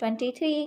23।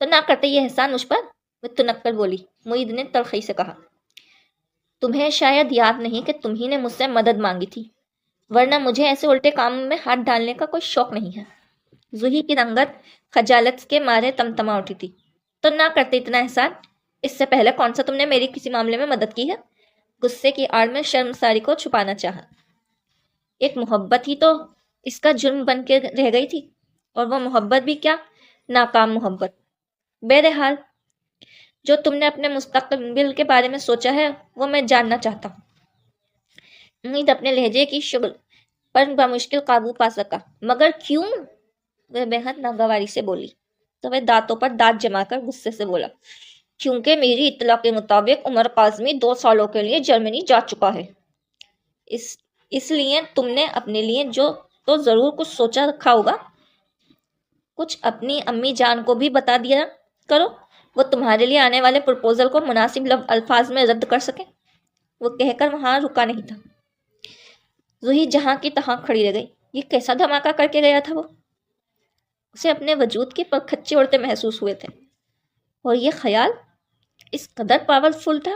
تو نہ کرتے یہ احسان مجھ پر، وہ تنک کر بولی۔ معید نے تلخی سے کہا، تمہیں شاید یاد نہیں کہ تم ہی نے مجھ سے مدد مانگی تھی، ورنہ مجھے ایسے الٹے کاموں میں ہاتھ ڈالنے کا کوئی شوق نہیں ہے۔ زوہی کی رنگت خجالت کے مارے تمتما اٹھی تھی۔ تو نہ کرتے اتنا احسان، اس سے پہلے کون سا تم نے میری کسی معاملے میں مدد کی ہے؟ غصے کی آڑ میں شرمساری کو چھپانا چاہا۔ ایک محبت ہی تو اس کا جرم بن کے رہ گئی تھی، اور وہ محبت بھی کیا، ناکام محبت۔ بہرحال جو تم نے اپنے مستقبل کے بارے میں سوچا ہے وہ میں جاننا چاہتا ہوں۔ امید اپنے لہجے کی شغل پر بمشکل قابو پا سکا۔ مگر کیوں؟ وہ بےحد ناگواری سے بولی۔ تو وہ دانتوں پر دانت جما کر غصے سے بولا، کیونکہ میری اطلاع کے مطابق عمر کاظمی 2 سالوں کے لیے جرمنی جا چکا ہے۔ اس لیے تم نے اپنے لیے جو تو ضرور کچھ سوچا رکھا ہوگا۔ کچھ اپنی امی جان کو بھی بتا دیا کرو، وہ تمہارے لیے آنے والے پرپوزل کو مناسب الفاظ میں رد کر سکیں۔ وہ کہہ کر وہاں رکا نہیں تھا۔ زوہی جہاں کی تہاں کھڑی رہ گئی۔ یہ کیسا دھماکہ کر کے گیا تھا وہ؟ اسے اپنے وجود کی پرکھچے اڑتے محسوس ہوئے تھے، اور یہ خیال اس قدر پاورفل تھا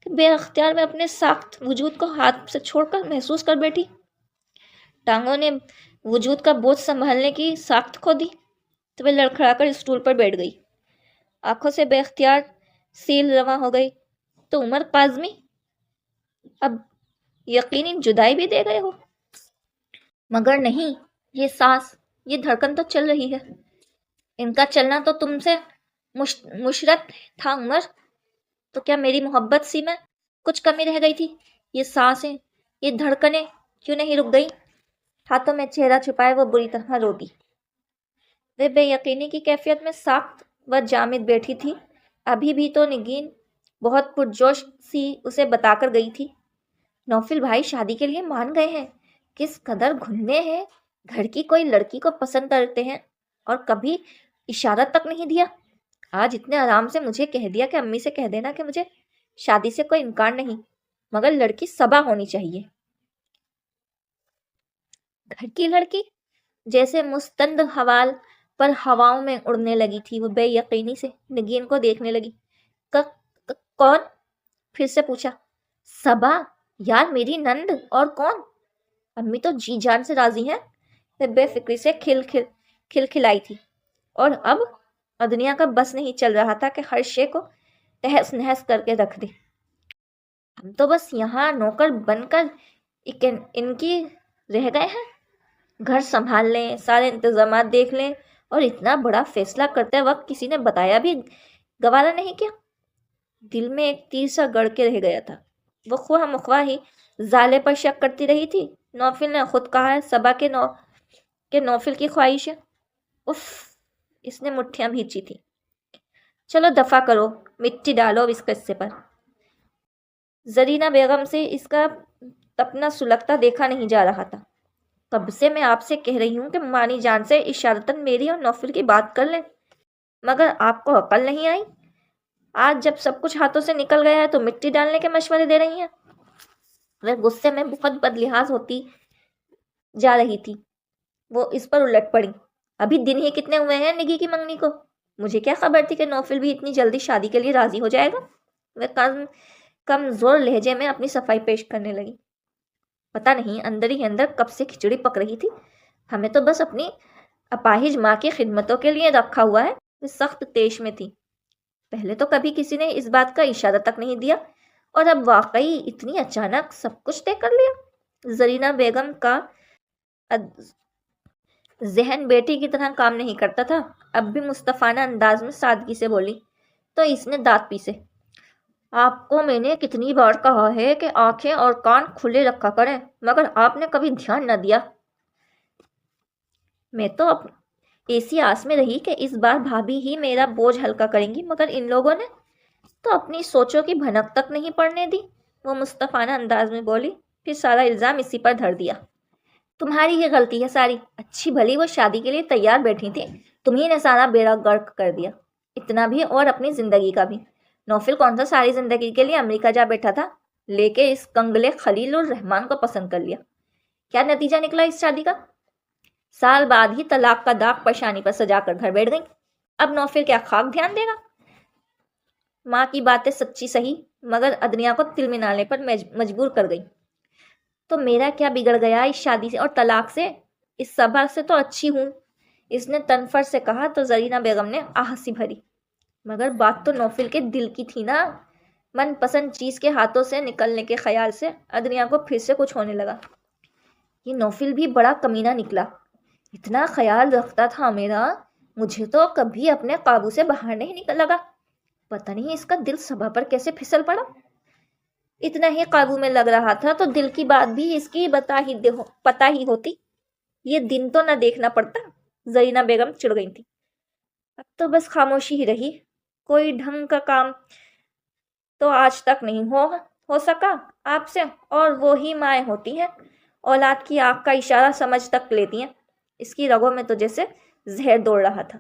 کہ بے اختیار میں اپنے ساخت وجود کو ہاتھ سے چھوڑ کر محسوس کر بیٹھی۔ ٹانگوں نے وجود کا بوجھ سنبھالنے کی ساخت کھو دی، تو وہ لڑکھڑا کر اسٹول پر بیٹھ گئی، آنکھوں سے بے اختیار سیل رواں ہو گئی۔ تو عمر کاظمی اب یقینی جدائی بھی دے گئے ہو؟ مگر نہیں، یہ سانس، یہ دھڑکن تو چل رہی ہے۔ ان کا چلنا تو تم سے مشرت تھا عمر، تو کیا میری محبت سی میں کچھ کمی رہ گئی تھی؟ یہ سانسیں، یہ دھڑکنیں کیوں نہیں رک گئی؟ ہاتھوں میں چہرہ چھپائے وہ بری طرح رو دی۔ وہ بے یقینی کی کیفیت میں ساخت و جامد بیٹھی تھی۔ ابھی بھی تو نگین بہت پرجوش سی اسے بتا کر گئی تھی، نوفل بھائی شادی کے لیے مان گئے ہیں۔ کس قدر گھننے ہیں، گھر کی کوئی لڑکی کو پسند کرتے ہیں اور کبھی اشارہ تک نہیں دیا۔ آج اتنے آرام سے مجھے کہہ دیا کہ امی سے کہہ دینا کہ مجھے شادی سے کوئی انکار نہیں، مگر لڑکی صبا ہونی چاہیے۔ گھر کی لڑکی جیسے مستند حوال پر ہواؤں میں اڑنے لگی تھی۔ وہ بے یقینی سے نگین کو دیکھنے لگی۔ کون؟ پھر سے پوچھا۔ صبا، یار میری نند، اور کون؟ امی تو جی جان سے راضی ہیں۔ وہ بے فکری سے کھلکھلائی تھی، اور اب دنیا کا بس نہیں چل رہا تھا کہ ہر شے کو تہس نہس کر کے رکھ دے۔ ہم تو بس یہاں نوکر بن کر ان کی رہ گئے ہیں، گھر سنبھال لیں، سارے انتظامات دیکھ لیں، اور اتنا بڑا فیصلہ کرتے وقت کسی نے بتایا بھی گوارا نہیں کیا۔ دل میں ایک تیر سا گڑ کے رہ گیا تھا۔ وہ خواہ مخواہ ہی زالے پر شک کرتی رہی تھی۔ نوفل نے خود کہا ہے صبا کے نوفل کی خواہش ہے۔ اف، اس نے مٹھیاں بھینچی تھی۔ چلو دفع کرو، مٹی ڈالو اس قصے پر۔ زرینہ بیگم سے اس کا تپنا سلگتا دیکھا نہیں جا رہا تھا۔ کب سے میں آپ سے کہہ رہی ہوں کہ مانی جان سے اشارتاً میری اور نوفل کی بات کر لیں، مگر آپ کو عقل نہیں آئی۔ آج جب سب کچھ ہاتھوں سے نکل گیا ہے تو مٹی ڈالنے کے مشورے دے رہی ہیں۔ وہ غصے میں بہت بدلحاظ ہوتی جا رہی تھی۔ وہ اس پر الٹ پڑی۔ ابھی دن ہی کتنے ہوئے ہیں نگی کی منگنی کو؟ مجھے کیا خبر تھی کہ نوفل بھی اتنی جلدی شادی کے لیے راضی ہو جائے گا؟ وہ کمزور لہجے میں اپنی صفائی پیش کرنے لگی۔ پتہ نہیں اندر ہی اندر کب سے کھچڑی پک رہی تھی۔ ہمیں تو بس اپنی اپاہج ماں کی خدمتوں کے لیے رکھا ہوا ہے۔ وہ سخت تیش میں تھی۔ پہلے تو کبھی کسی نے اس بات کا اشارہ تک نہیں دیا، اور اب واقعی اتنی اچانک سب کچھ طے کر لیا۔ زرینہ بیگم کا ذہن بیٹی کی طرح کام نہیں کرتا تھا۔ اب بھی مصطفانہ انداز میں سادگی سے بولی۔ تو اس نے دانت پیسے۔ آپ کو میں نے کتنی بار کہا ہے کہ آنکھیں اور کان کھلے رکھا کریں، مگر آپ نے کبھی دھیان نہ دیا۔ میں تو ایسی آس میں رہی کہ اس بار بھابھی ہی میرا بوجھ ہلکا کریں گی، مگر ان لوگوں نے تو اپنی سوچوں کی بھنک تک نہیں پڑنے دی۔ وہ مصطفانہ انداز میں بولی، پھر سارا الزام اسی پر دھر دیا۔ تمہاری ہی غلطی ہے ساری۔ اچھی بھلی وہ شادی کے لیے تیار بیٹھی تھی، تمہیں نے سارا بیڑا غرق کر دیا۔ اتنا بھی اور اپنی زندگی کا بھی۔ نوفل کون سا ساری زندگی کے لیے امریکہ جا بیٹھا تھا، لے کے اس کنگلے خلیل الرحمان کو پسند کر لیا۔ کیا نتیجہ نکلا اس شادی کا؟ سال بعد ہی طلاق کا داغ پریشانی پر سجا کر گھر بیٹھ گئی۔ اب نوفل کیا خاک دھیان دے گا؟ ماں کی باتیں سچی سہی مگر ادنیا کو تل منانے پر مجبور کر گئی۔ تو میرا کیا بگڑ گیا اس شادی سے اور طلاق سے؟ اس صبا سے تو اچھی ہوں، اس نے تنفر سے کہا تو زرینہ بیگم نے آہ سی بھری۔ مگر بات تو نوفل کے دل کی تھی نا۔ من پسند چیز کے ہاتھوں سے نکلنے کے خیال سے ادنیا کو پھر سے کچھ ہونے لگا۔ یہ نوفل بھی بڑا کمینہ نکلا، اتنا خیال رکھتا تھا میرا، مجھے تو کبھی اپنے قابو سے باہر نہیں نکل لگا۔ پتہ نہیں اس کا دل صبا پر کیسے پھسل پڑا۔ اتنا ہی قابو میں لگ رہا تھا تو دل کی بات بھی اس کی پتہ ہی ہوتی، یہ دن تو نہ دیکھنا پڑتا۔ زرینہ بیگم چڑ گئی تھی۔ اب تو بس خاموشی ہی رہی، کوئی ڈھنگ کا کام تو آج تک نہیں ہو سکا آپ سے، اور وہی مائیں ہوتی ہیں، اولاد کی آنکھ کا اشارہ سمجھ تک لیتی ہیں۔ اس کی رگوں میں تو جیسے زہر دوڑ رہا تھا۔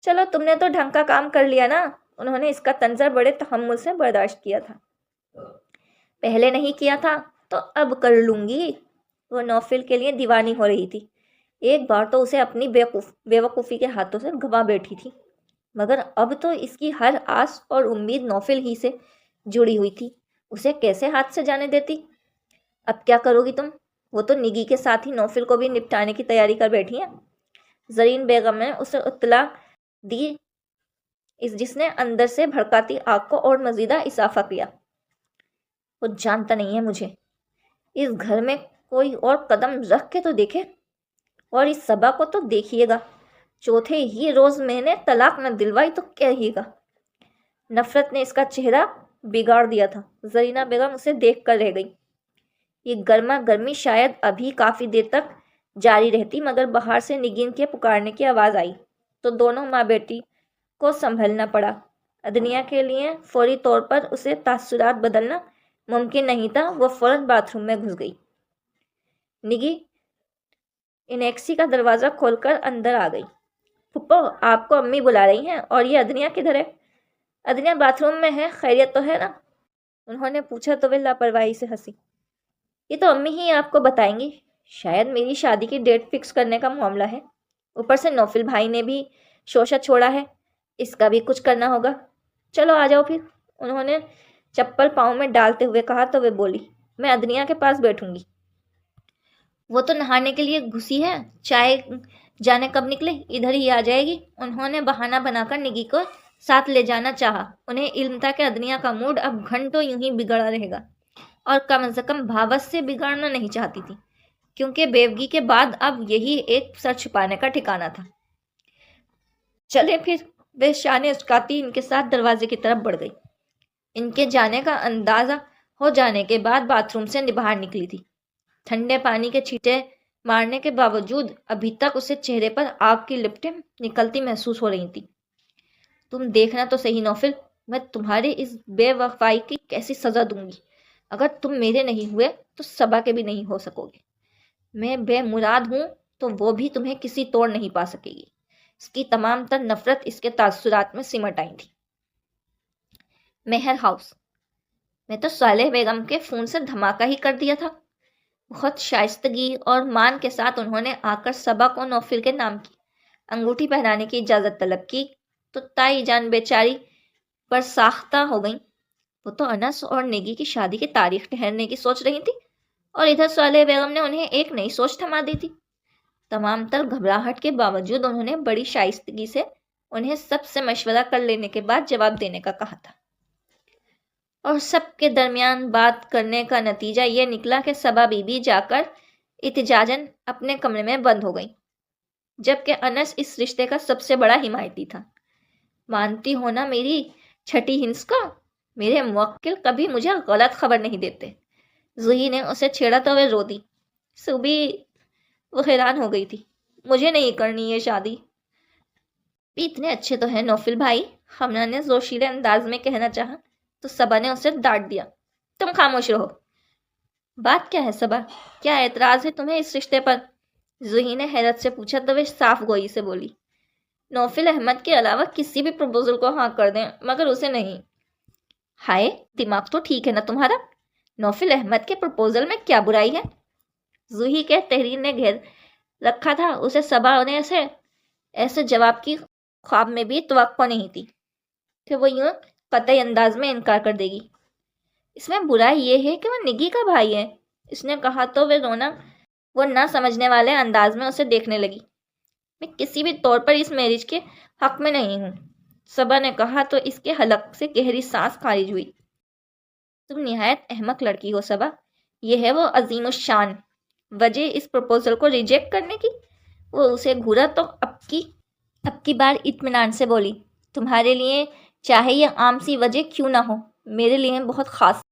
چلو تم نے تو ڈھنگ کا کام کر لیا نا۔ انہوں نے اس کا طنزر بڑے تحمل سے برداشت کیا تھا۔ پہلے نہیں کیا تھا تو اب کر لوں گی۔ وہ نوفل کے لیے دیوانی ہو رہی تھی، ایک بار تو اسے اپنی بیوقوفی کے ہاتھوں سے گھبا بیٹھی تھی، مگر اب تو اس کی ہر آس اور امید نوفل ہی سے جڑی ہوئی تھی، اسے کیسے ہاتھ سے جانے دیتی؟ اب کیا کرو گی تم؟ وہ تو نگی کے ساتھ ہی نوفل کو بھی نپٹانے کی تیاری کر بیٹھی ہیں۔ زرین بیگم نے اسے اطلاع دی، جس نے اندر سے بھڑکاتی آگ کو اور مزیدہ اضافہ کیا۔ وہ جانتا نہیں ہے مجھے، اس گھر میں کوئی اور قدم رکھ کے تو دیکھے، اور اس صبا کو تو دیکھیے گا، چوتھے ہی روز میں نے طلاق نہ دلوائی تو کہیے گا۔ نفرت نے اس کا چہرہ بگاڑ دیا تھا۔ زرینہ بیگم اسے دیکھ کر رہ گئی۔ یہ گرما گرمی شاید ابھی کافی دیر تک جاری رہتی، مگر باہر سے نگین کے پکارنے کی آواز آئی تو دونوں ماں بیٹی کو سنبھلنا پڑا۔ ادنیا کے لیے فوری طور پر اسے تاثرات بدلنا ممکن نہیں تھا، وہ فوراً باتھ روم میں گھس گئی۔ نگی انیکسی کا دروازہ کھول کر اندر آ گئی۔ پھپھو، آپ کو امی بلا رہی ہیں، اور یہ ادنیا کدھر ہے؟ ادنیا باتھ روم میں ہے، خیریت تو ہے نا؟ انہوں نے پوچھا تو وہ لاپرواہی سے ہنسی۔ یہ تو امی ہی آپ کو بتائیں گی، شاید میری شادی کی ڈیٹ فکس کرنے کا معاملہ ہے، اوپر سے نوفل بھائی نے بھی شوشہ چھوڑا ہے، اس کا بھی کچھ کرنا ہوگا۔ چلو آ جاؤ پھر، انہوں نے چپل پاؤں میں ڈالتے ہوئے کہا تو وہ بولی، میں ادنیا کے پاس بیٹھوں گی، وہ تو نہانے کے لیے گھسی ہے، چائے جانے کب نکلے ادھر ہی آ جائے گی۔ انہوں نے بہانہ بنا کر نگی کو ساتھ لے جانا چاہا، انہیں علم تھا کہ ادنیا کا موڈ اب گھنٹوں یوں ہی بگڑا رہے گا، اور کم از کم بھاوس سے بگڑنا نہیں چاہتی تھی، کیونکہ بیوگی کے بعد اب یہی ایک سر چھپانے کا ٹھکانہ تھا۔ چلے پھر، وہ شانے اسکاتی ان کے ساتھ دروازے کی طرف بڑھ گئی۔ ان کے جانے کا اندازہ ہو جانے کے بعد باتھ روم سے باہر نکلی تھی۔ ٹھنڈے پانی کے چھینٹے مارنے کے باوجود ابھی تک اسے چہرے پر آگ کی لپٹیں نکلتی محسوس ہو رہی تھی۔ تم دیکھنا تو صحیح نوفل، میں تمہارے اس بے وفائی کی کیسی سزا دوں گی۔ اگر تم میرے نہیں ہوئے تو صبا کے بھی نہیں ہو سکو گے۔ میں بے مراد ہوں تو وہ بھی تمہیں کسی توڑ نہیں پا سکے گی۔ اس کی تمام تر نفرت اس کے تاثرات میں سمٹ آئی تھی۔ مہر ہاؤس میں تو صالح بیگم کے فون سے دھماکہ ہی کر دیا تھا۔ بہت شائستگی اور مان کے ساتھ انہوں نے آ کر صبا کو نوفل کے نام کی انگوٹھی پہنانے کی اجازت طلب کی تو تائی جان بیچاری پر ساختہ ہو گئیں۔ وہ تو انس اور نیگی کی شادی کی تاریخ ٹھہرنے کی سوچ رہی تھی، اور ادھر صالح بیگم نے انہیں ایک نئی سوچ تھما دی تھی۔ تمام تر گھبراہٹ کے باوجود انہوں نے بڑی شائستگی سے انہیں سب سے مشورہ کر لینے کے بعد جواب دینے کا کہا تھا، اور سب کے درمیان بات کرنے کا نتیجہ یہ نکلا کہ صبا بی بی جا کر احتجاجاً اپنے کمرے میں بند ہو گئی، جبکہ انس اس رشتے کا سب سے بڑا حمایتی تھا۔ مانتی ہو نا میری چھٹی ہنس کو، میرے موکل کبھی مجھے غلط خبر نہیں دیتے۔ زوہی نے اسے چھیڑا تو وہ رو دی۔ صبح وہ حیران ہو گئی تھی، مجھے نہیں کرنی یہ شادی۔ اتنے اچھے تو ہیں نوفل بھائی، ہمنا نے زوشیلے انداز میں کہنا چاہا تو صبا نے اسے ڈانٹ دیا، تم خاموش رہو۔ بات کیا ہے صبا، کیا اعتراض ہے تمہیں اس رشتے پر؟ زوہی نے حیرت سے پوچھا تو وہ صاف گوئی سے بولی، نوفل احمد کے علاوہ کسی بھی پروپوزل کو ہاں کر دیں مگر اسے نہیں۔ ہائے، دماغ تو ٹھیک ہے نا تمہارا، نوفل احمد کے پروپوزل میں کیا برائی ہے؟ زوہی کے تحریر نے گھیر رکھا تھا اسے صبا نے ایسے جواب کی خواب میں بھی توقع نہیں تھی کہ وہ یوں قطعی انداز میں انکار کر دے گی۔ اس میں برائی یہ ہے کہ وہ نگی کا بھائی ہے، اس نے کہا تو وہ نہ سمجھنے والے انداز میں اسے دیکھنے لگی۔ میں کسی بھی طور پر اس میرج کے حق میں نہیں ہوں، صبا نے کہا تو اس کے حلق سے گہری سانس خارج ہوئی۔ تم نہایت احمق لڑکی ہو صبا، یہ ہے وہ عظیم الشان وجہ اس پروپوزل کو ریجیکٹ کرنے کی۔ وہ اسے گھورا تو اب کی بار اطمینان سے بولی، تمہارے لیے چاہے یہ عام سی وجہ کیوں نہ ہو، میرے لیے بہت خاص